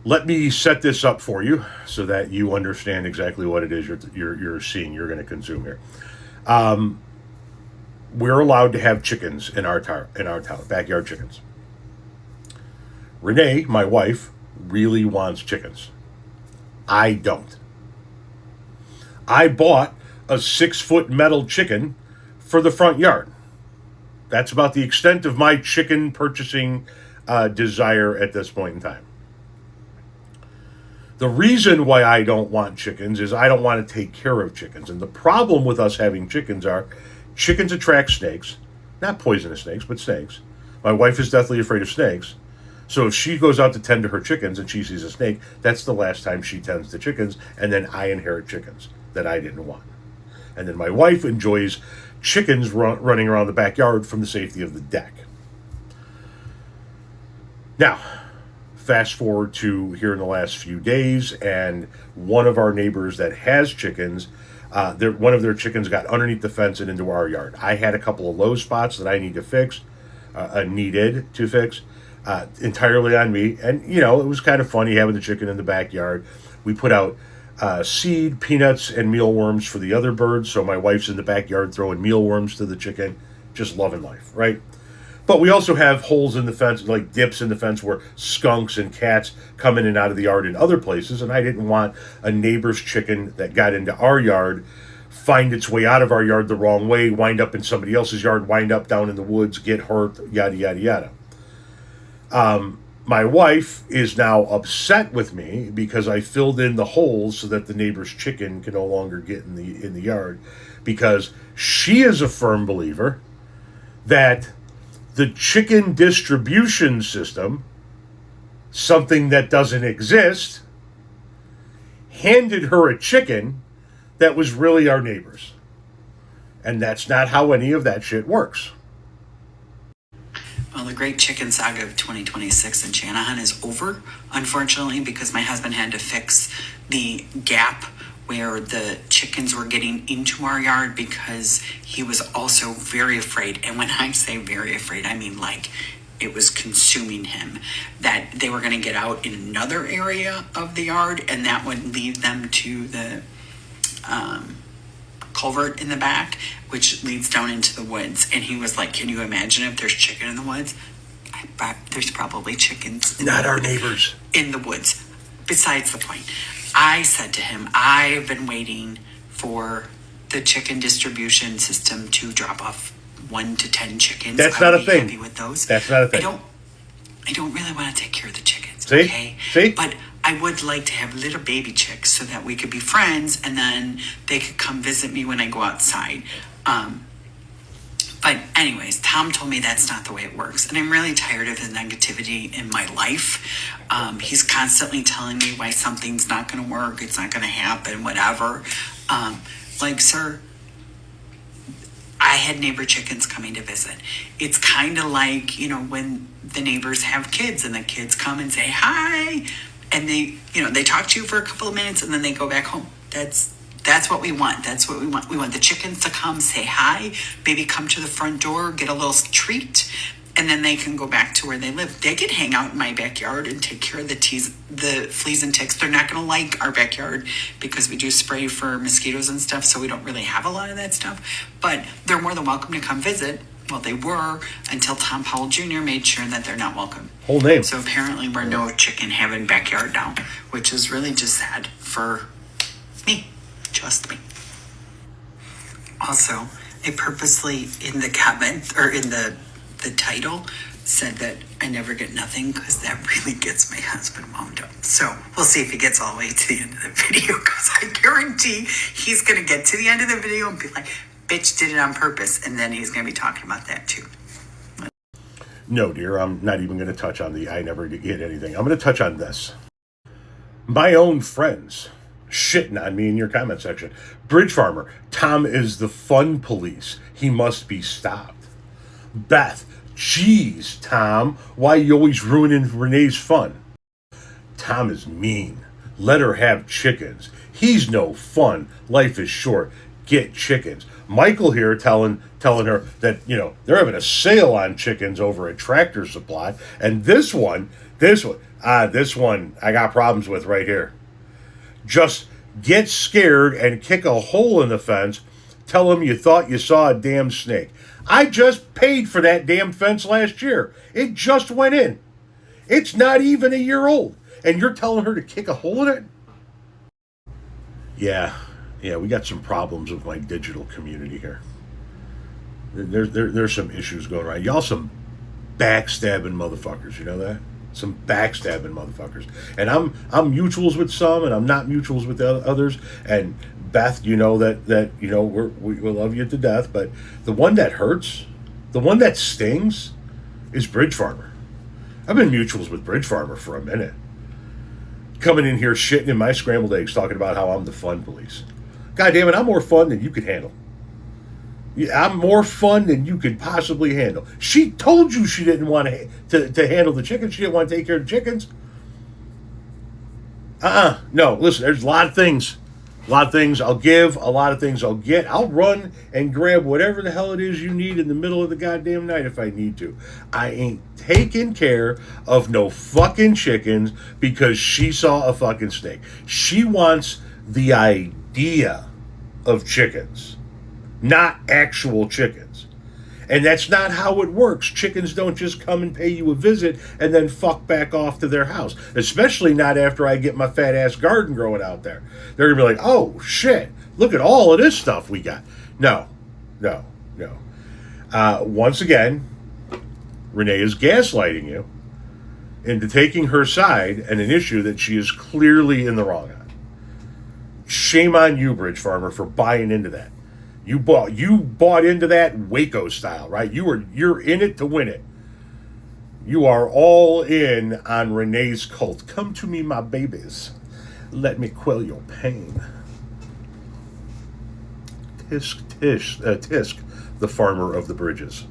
Let me set this up for you so that you understand exactly what it is you're seeing, you're going to consume here. We're allowed to have chickens in our town, backyard chickens. Renee, my wife, really wants chickens. I don't. I bought a 6-foot metal chicken for the front yard. That's about the extent of my chicken purchasing desire at this point in time. The reason why I don't want chickens is I don't want to take care of chickens. And the problem with us having chickens are chickens attract snakes. Not poisonous snakes, but snakes. My wife is deathly afraid of snakes. So if she goes out to tend to her chickens and she sees a snake, that's the last time she tends to chickens. And then I inherit chickens that I didn't want. And then my wife enjoys chickens running around the backyard from the safety of the deck. Now, fast forward to here in the last few days, and one of our neighbors that has chickens, one of their chickens got underneath the fence and into our yard. I had a couple of low spots that I needed to fix, entirely on me. And, it was kind of funny having the chicken in the backyard. We put out seed, peanuts, and mealworms for the other birds, so my wife's in the backyard throwing mealworms to the chicken, just loving life, right? But we also have holes in the fence, like dips in the fence where skunks and cats come in and out of the yard in other places. And I didn't want a neighbor's chicken that got into our yard find its way out of our yard the wrong way, wind up in somebody else's yard, wind up down in the woods, get hurt, yada, yada, yada. My wife is now upset with me because I filled in the holes so that the neighbor's chicken can no longer get in the yard, because she is a firm believer that the chicken distribution system, something that doesn't exist, handed her a chicken that was really our neighbor's. And that's not how any of that shit works. Well, the great chicken saga of 2026 in Shanahan is over, unfortunately, because my husband had to fix the gap where the chickens were getting into our yard, because he was also very afraid. And when I say very afraid, I mean like it was consuming him, that they were going to get out in another area of the yard, and that would lead them to the culvert in the back, which leads down into the woods. And he was like, can you imagine if there's chicken in the woods? There's probably chickens. Not our neighbors. In the woods. Besides the point. I said to him, I've been waiting for the chicken distribution system to drop off 1 to 10 chickens. That's not a thing. Happy with those. That's not a thing. I don't really want to take care of the chickens. See? Okay? See? But I would like to have little baby chicks so that we could be friends, and then they could come visit me when I go outside. But anyways, Tom told me that's not the way it works. And I'm really tired of the negativity in my life. He's constantly telling me why something's not going to work. It's not going to happen, whatever. Sir, I had neighbor chickens coming to visit. It's kind of like, when the neighbors have kids and the kids come and say, hi. And they talk to you for a couple of minutes and then they go back home. That's what we want. That's what we want. We want the chickens to come, say hi, maybe come to the front door, get a little treat, and then they can go back to where they live. They can hang out in my backyard and take care of the fleas and ticks. They're not going to like our backyard because we do spray for mosquitoes and stuff, so we don't really have a lot of that stuff. But they're more than welcome to come visit. Well, they were, until Tom Powell Jr. made sure that they're not welcome. Whole name. So apparently we're no chicken having backyard now, which is really just sad for me. Trust me. Also, I purposely in the comment or in the title said that I never get nothing, because that really gets my husband wound up. So we'll see if he gets all the way to the end of the video, because I guarantee he's going to get to the end of the video and be like, bitch did it on purpose. And then he's going to be talking about that too. No, dear, I'm not even going to touch on the I never get anything. I'm going to touch on this. My own friends shitting on me in your comment section. Bridge Farmer, Tom is the fun police. He must be stopped. Beth, geez, Tom, why are you always ruining Renee's fun? Tom is mean. Let her have chickens. He's no fun. Life is short. Get chickens. Michael here telling her that, they're having a sale on chickens over at Tractor Supply. And this one, This one I got problems with right here. Just get scared and kick a hole in the fence. Tell them you thought you saw a damn snake. I just paid for that damn fence last year. It just went in. It's not even a year old. And you're telling her to kick a hole in it? Yeah, we got some problems with my digital community here. There's some issues going on. Y'all some backstabbing motherfuckers, you know that? Some backstabbing motherfuckers. And I'm mutuals with some, and I'm not mutuals with the others. And Beth, you know that you know we love you to death, but the one that hurts, the one that stings, is Bridge Farmer. I've been mutuals with Bridge Farmer for a minute. Coming in here shitting in my scrambled eggs, talking about how I'm the fun police. God damn it, I'm more fun than you could handle. Yeah, I'm more fun than you could possibly handle. She told you she didn't want to handle the chickens. She didn't want to take care of the chickens. No, listen, there's a lot of things. A lot of things I'll give, a lot of things I'll get. I'll run and grab whatever the hell it is you need in the middle of the goddamn night if I need to. I ain't taking care of no fucking chickens because she saw a fucking snake. She wants the idea of chickens, not actual chickens. And that's not how it works. Chickens don't just come and pay you a visit and then fuck back off to their house. Especially not after I get my fat ass garden growing out there. They're going to be like, oh shit, look at all of this stuff we got. No. Once again, Renee is gaslighting you into taking her side and an issue that she is clearly in the wrong on. Shame on you, Bridge Farmer, for buying into that. You bought into that Waco style, right? You're in it to win it. You are all in on Renee's cult. Come to me, my babies. Let me quell your pain. Tisk, the farmer of the bridges.